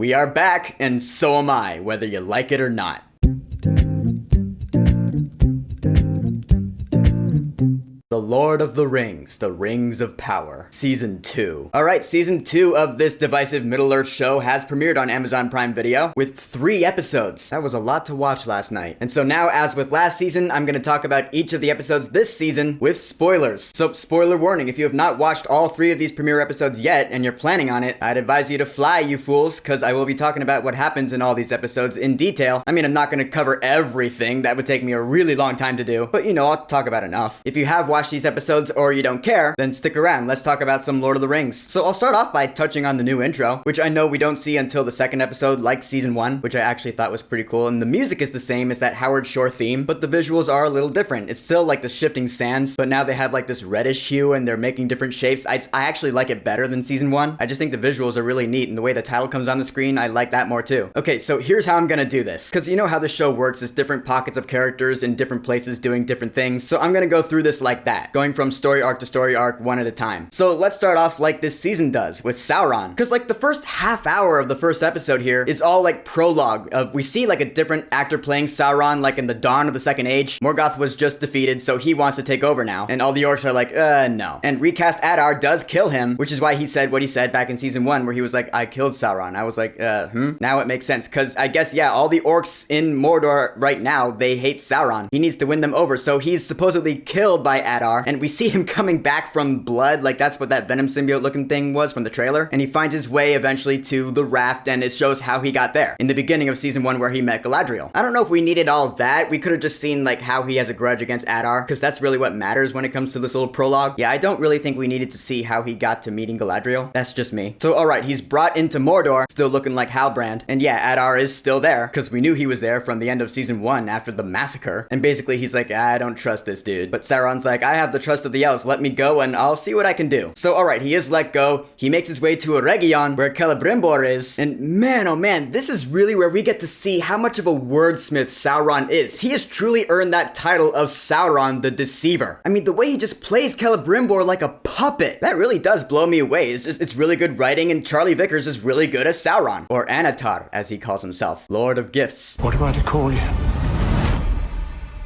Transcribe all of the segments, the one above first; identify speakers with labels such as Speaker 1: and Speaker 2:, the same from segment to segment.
Speaker 1: We are back, and so am I, whether you like it or not. The Lord of the Rings, The Rings of Power, Season 2. Alright, Season 2 of this divisive Middle-earth show has premiered on Amazon Prime Video with 3 episodes. That was a lot to watch last night. And so now, as with last season, I'm going to talk about each of the episodes this season with spoilers. So, spoiler warning, if you have not watched all 3 of these premiere episodes yet, and you're planning on it, I'd advise you to fly, you fools, because I will be talking about what happens in all these episodes in detail. I mean, I'm not going to cover everything, that would take me a really long time to do, but I'll talk about enough. If you have watched these episodes or you don't care, then stick around. Let's talk about some Lord of the Rings. So I'll start off by touching on the new intro, which I know we don't see until the second episode, like Season 1, which I actually thought was pretty cool. And the music is the same as that Howard Shore theme, but the visuals are a little different. It's still like the shifting sands, but now they have like this reddish hue and they're making different shapes. I actually like it better than Season 1. I just think the visuals are really neat, and the way the title comes on the screen, I like that more too. Okay, so here's how I'm gonna do this. Because you know how the show works, is different pockets of characters in different places doing different things. So I'm gonna go through this like that, going from story arc to story arc one at a time. So let's start off like this season does, with Sauron. Because like the first half hour of the first episode here is all like prologue of, we see like a different actor playing Sauron, like in the dawn of the Second Age. Morgoth was just defeated, so he wants to take over now. And all the orcs are like, no. And recast Adar does kill him, which is why he said what he said back in Season 1, where he was like, I killed Sauron. I was like, Now it makes sense, because I guess, yeah, all the orcs in Mordor right now, they hate Sauron. He needs to win them over, so he's supposedly killed by Adar, and we see him coming back from blood, like that's what that Venom symbiote looking thing was from the trailer, and he finds his way eventually to the raft, and it shows how he got there in the beginning of Season 1 where he met Galadriel. I don't know if we needed all of that. We could have just seen like how he has a grudge against Adar, because that's really what matters when it comes to this little prologue. Yeah, I don't really think we needed to see how he got to meeting Galadriel. That's just me. So alright, he's brought into Mordor, still looking like Halbrand, and yeah, Adar is still there, because we knew he was there from the end of Season 1 after the massacre, and basically he's like, I don't trust this dude. But Sauron's like, I have the trust of the elves, let me go and I'll see what I can do. So alright, he is let go. He makes his way to Eregion, where Celebrimbor is, and man, oh man, this is really where we get to see how much of a wordsmith Sauron is. He has truly earned that title of Sauron the Deceiver. I mean, the way he just plays Celebrimbor like a puppet, that really does blow me away. It's really good writing, and Charlie Vickers is really good as Sauron, or Anatar, as he calls himself, Lord of Gifts.
Speaker 2: What am I to call you?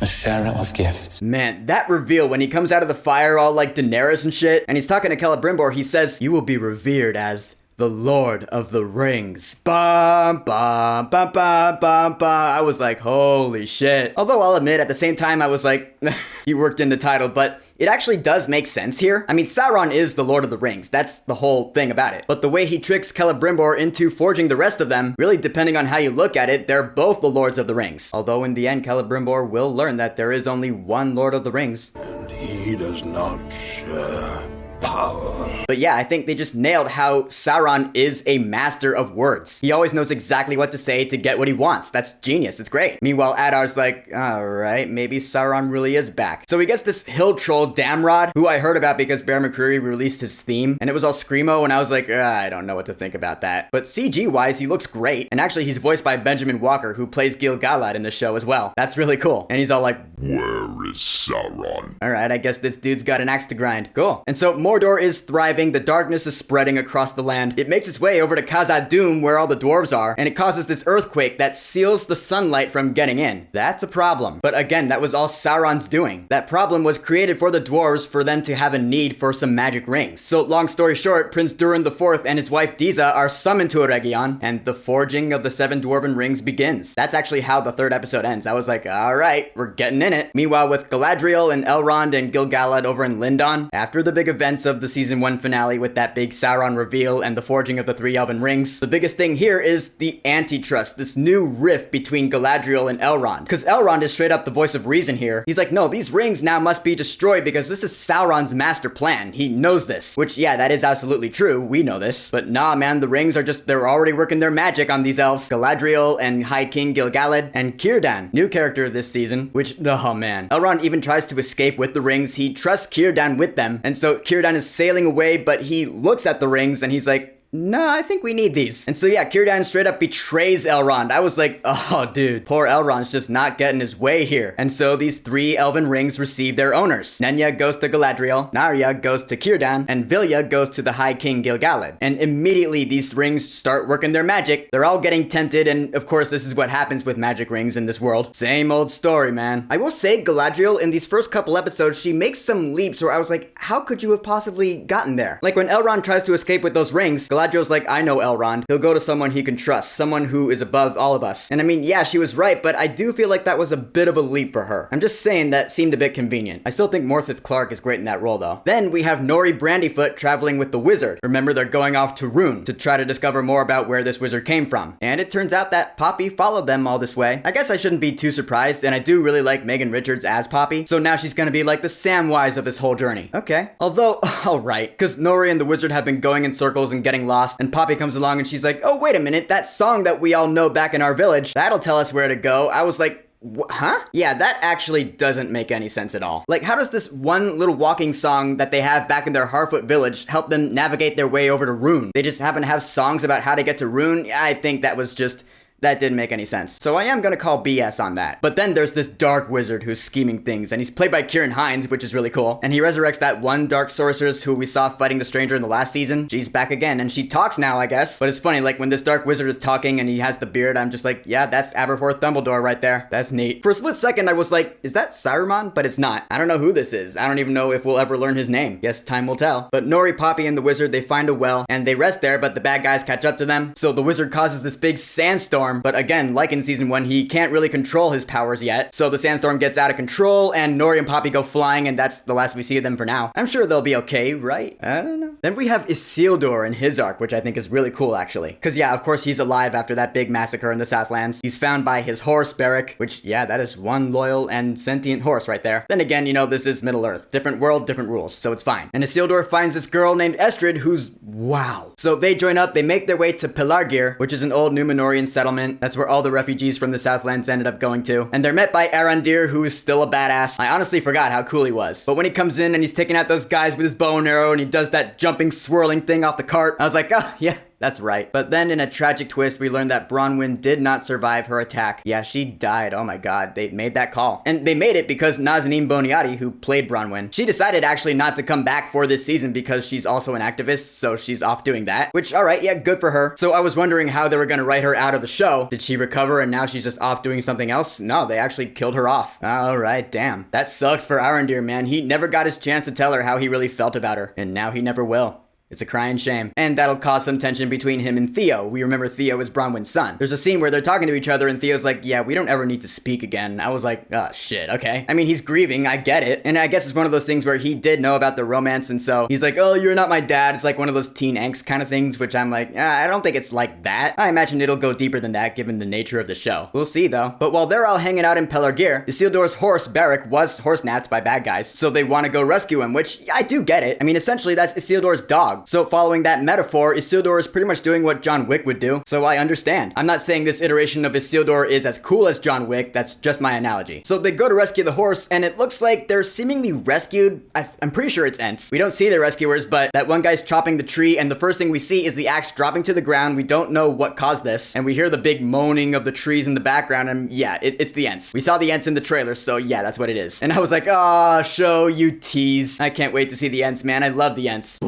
Speaker 2: A sharer of gifts.
Speaker 1: Man, that reveal when he comes out of the fire all like Daenerys and shit, and he's talking to Celebrimbor, he says, you will be revered as the Lord of the Rings. Bum, bum, bum, bum, bum, bum. I was like, holy shit. Although I'll admit, at the same time, I was like, he worked in the title, but it actually does make sense here. I mean, Sauron is the Lord of the Rings. That's the whole thing about it. But the way he tricks Celebrimbor into forging the rest of them, really depending on how you look at it, they're both the Lords of the Rings. Although in the end, Celebrimbor will learn that there is only one Lord of the Rings.
Speaker 2: And he does not share power.
Speaker 1: But yeah, I think they just nailed how Sauron is a master of words. He always knows exactly what to say to get what he wants. That's genius. It's great. Meanwhile, Adar's like, alright, maybe Sauron really is back. So he gets this hill troll, Damrod, who I heard about because Bear McCreary released his theme, and it was all screamo, and I was like, I don't know what to think about that. But CG-wise, he looks great. And actually, he's voiced by Benjamin Walker, who plays Gil-galad in the show as well. That's really cool. And he's all like,
Speaker 3: where is Sauron?
Speaker 1: Alright, I guess this dude's got an axe to grind. Cool. And so Mordor is thriving. The darkness is spreading across the land. It makes its way over to Khazad-dûm, where all the dwarves are, and it causes this earthquake that seals the sunlight from getting in. That's a problem. But again, that was all Sauron's doing. That problem was created for the dwarves for them to have a need for some magic rings. So long story short, Prince Durin IV and his wife Disa are summoned to Eregion, and the forging of the 7 dwarven rings begins. That's actually how the 3rd episode ends. I was like, alright, we're getting in it. Meanwhile, with Galadriel and Elrond and Gil-galad over in Lindon, after the big events of the Season 1 finale with that big Sauron reveal and the forging of the 3 elven rings, the biggest thing here is the antitrust, this new rift between Galadriel and Elrond. Because Elrond is straight up the voice of reason here. He's like, no, these rings now must be destroyed because this is Sauron's master plan. He knows this. Which, yeah, that is absolutely true. We know this. But nah, man, the rings are just, they're already working their magic on these elves. Galadriel and High King Gil-galad and Círdan, new character this season, which, oh man. Elrond even tries to escape with the rings. He trusts Círdan with them. And so Círdan is sailing away, but he looks at the rings and he's like, no, I think we need these. And so yeah, Círdan straight up betrays Elrond. I was like, oh dude, poor Elrond's just not getting his way here. And so these 3 elven rings receive their owners. Nenya goes to Galadriel, Narya goes to Círdan, and Vilya goes to the High King Gil-galad. And immediately these rings start working their magic. They're all getting tempted, and of course this is what happens with magic rings in this world. Same old story, man. I will say Galadriel, in these first couple episodes, she makes some leaps where I was like, how could you have possibly gotten there? Like when Elrond tries to escape with those rings, Galadriel's like, I know Elrond. He'll go to someone he can trust, someone who is above all of us. And I mean, yeah, she was right, but I do feel like that was a bit of a leap for her. I'm just saying that seemed a bit convenient. I still think Morthith Clark is great in that role though. Then we have Nori Brandyfoot traveling with the wizard. Remember, they're going off to Rune to try to discover more about where this wizard came from. And it turns out that Poppy followed them all this way. I guess I shouldn't be too surprised, and I do really like Megan Richards as Poppy, so now she's gonna be like the Samwise of this whole journey. Okay. Although, alright, because Nori and the wizard have been going in circles and getting lost, and Poppy comes along and she's like, oh, wait a minute, that song that we all know back in our village, that'll tell us where to go. I was like, huh? Yeah, that actually doesn't make any sense at all. Like, how does this one little walking song that they have back in their Harfoot village help them navigate their way over to Rune? They just happen to have songs about how to get to Rune? I think that was just... that didn't make any sense. So I am gonna call BS on that. But then there's this dark wizard who's scheming things, and he's played by Kieran Hines, which is really cool. And he resurrects that one dark sorceress who we saw fighting the stranger in the last season. She's back again, and she talks now, I guess. But it's funny, like when this dark wizard is talking and he has the beard, I'm just like, yeah, that's Aberforth Dumbledore right there. That's neat. For a split second, I was like, is that Saruman? But it's not. I don't know who this is. I don't even know if we'll ever learn his name. Guess time will tell. But Nori, Poppy, and the wizard, they find a well, and they rest there, but the bad guys catch up to them. So the wizard causes this big sandstorm, but again, like in season 1, he can't really control his powers yet. So the sandstorm gets out of control, and Nori and Poppy go flying, and that's the last we see of them for now. I'm sure they'll be okay, right? I don't know. Then we have Isildur and his arc, which I think is really cool, actually. Because yeah, of course, he's alive after that big massacre in the Southlands. He's found by his horse, Beric, which, yeah, that is one loyal and sentient horse right there. Then again, you know, this is Middle-earth. Different world, different rules, so it's fine. And Isildur finds this girl named Estrid, who's wow. So they join up, they make their way to Pelargir, which is an old Númenórean settlement. That's where all the refugees from the Southlands ended up going to. And they're met by Arondir, who is still a badass. I honestly forgot how cool he was. But when he comes in and he's taking out those guys with his bow and arrow and he does that jumping, swirling thing off the cart, I was like, oh, yeah. That's right. But then in a tragic twist, we learned that Bronwyn did not survive her attack. Yeah, she died. Oh my god, they made that call. And they made it because Nazanin Boniadi, who played Bronwyn, she decided actually not to come back for this season because she's also an activist, so she's off doing that. Which, alright, yeah, good for her. So I was wondering how they were gonna write her out of the show. Did she recover and now she's just off doing something else? No, they actually killed her off. Alright, damn. That sucks for Arondir, man. He never got his chance to tell her how he really felt about her. And now he never will. It's a crying shame. And that'll cause some tension between him and Theo. We remember Theo is Bronwyn's son. There's a scene where they're talking to each other and Theo's like, yeah, we don't ever need to speak again. I was like, oh shit, okay. I mean, he's grieving, I get it. And I guess it's one of those things where he did know about the romance, and so he's like, oh, you're not my dad. It's like one of those teen angst kind of things, which I'm like, I don't think it's like that. I imagine it'll go deeper than that given the nature of the show. We'll see though. But while they're all hanging out in Pelargir, Isildur's horse, Beric, was horse-napped by bad guys, so they want to go rescue him, which I do get it. I mean, essentially that's Isildur's dog. So following that metaphor, Isildur is pretty much doing what John Wick would do, so I understand. I'm not saying this iteration of Isildur is as cool as John Wick, that's just my analogy. So they go to rescue the horse, and it looks like they're seemingly rescued. I'm pretty sure it's Ents. We don't see the rescuers, but that one guy's chopping the tree, and the first thing we see is the axe dropping to the ground. We don't know what caused this, and we hear the big moaning of the trees in the background, and yeah, it's the Ents. We saw the Ents in the trailer, so yeah, that's what it is. And I was like, ah, show, you tease. I can't wait to see the Ents, man. I love the Ents.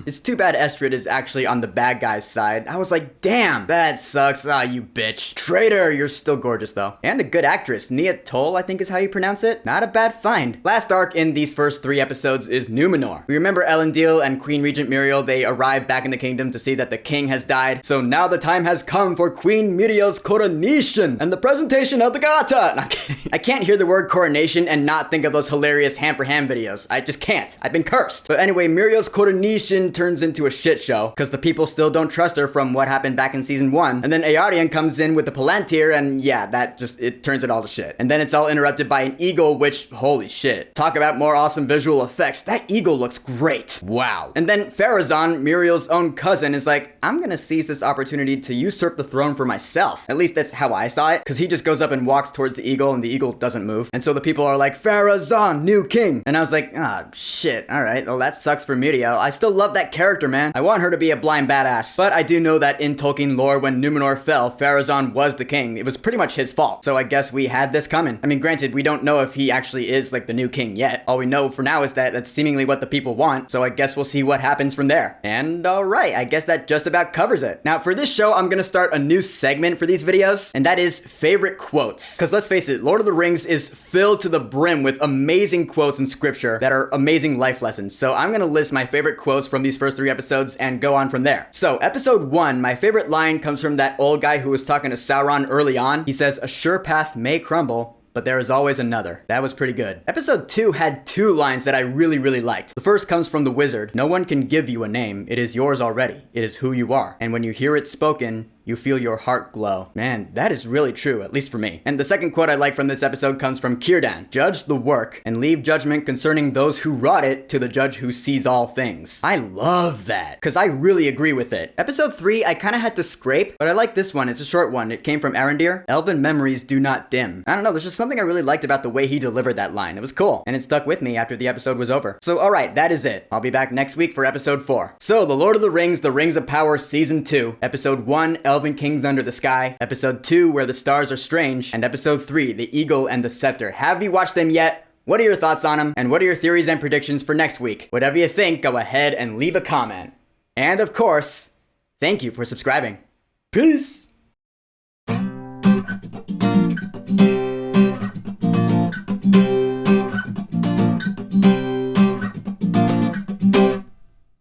Speaker 1: It's too bad Estrid is actually on the bad guy's side. I was like, damn, that sucks. Ah, you bitch. Traitor, you're still gorgeous though. And a good actress. Nia Toll, I think is how you pronounce it. Not a bad find. Last arc in these first 3 episodes is Númenor. We remember Elendil and Queen Regent Muriel, they arrived back in the kingdom to see that the king has died. So now the time has come for Queen Muriel's coronation and the presentation of the Gata. No, I'm kidding. I can't hear the word coronation and not think of those hilarious Ham for Ham videos. I just can't. I've been cursed. But anyway, Muriel's coronation turns into a shit show because the people still don't trust her from what happened back in season 1. And then Eärien comes in with the Palantir, and yeah, that just, it turns it all to shit. And then it's all interrupted by an eagle, which, holy shit. Talk about more awesome visual effects. That eagle looks great. Wow. And then Pharazôn, Muriel's own cousin, is like, I'm gonna seize this opportunity to usurp the throne for myself. At least that's how I saw it, because he just goes up and walks towards the eagle, and the eagle doesn't move. And so the people are like, Pharazôn, new king. And I was like, ah, shit, alright, well that sucks for Muriel. I still still love that character, man. I want her to be a blind badass. But I do know that in Tolkien lore, when Numenor fell, Pharazôn was the king. It was pretty much his fault. So I guess we had this coming. I mean, granted, we don't know if he actually is like the new king yet. All we know for now is that that's seemingly what the people want. So I guess we'll see what happens from there. And alright, I guess that just about covers it. Now for this show, I'm gonna start a new segment for these videos, and that is favorite quotes. Cause let's face it, Lord of the Rings is filled to the brim with amazing quotes in scripture that are amazing life lessons. So I'm gonna list my favorite quotes from these first 3 episodes and go on from there. So episode 1, my favorite line comes from that old guy who was talking to Sauron early on. He says, "A sure path may crumble, but there is always another." That was pretty good. Episode 2 had 2 lines that I really liked. The first comes from the wizard. "No one can give you a name. It is yours already. It is who you are. And when you hear it spoken, you feel your heart glow." Man, that is really true, at least for me. And the second quote I like from this episode comes from Círdan. "Judge the work and leave judgment concerning those who wrought it to the judge who sees all things." I love that, because I really agree with it. Episode 3, I kind of had to scrape, but I like this one. It's a short one. It came from Arondir. "Elven memories do not dim." I don't know, there's just something I really liked about the way he delivered that line. It was cool, and it stuck with me after the episode was over. So alright, that is it. I'll be back next week for episode 4. So, The Lord of the Rings, The Rings of Power Season 2. Episode 1, Elven Kings Under the Sky. Episode 2, Where the Stars Are Strange. And Episode 3, The Eagle and the Scepter. Have you watched them yet? What are your thoughts on them? And what are your theories and predictions for next week? Whatever you think, go ahead and leave a comment. And of course, thank you for subscribing. Peace!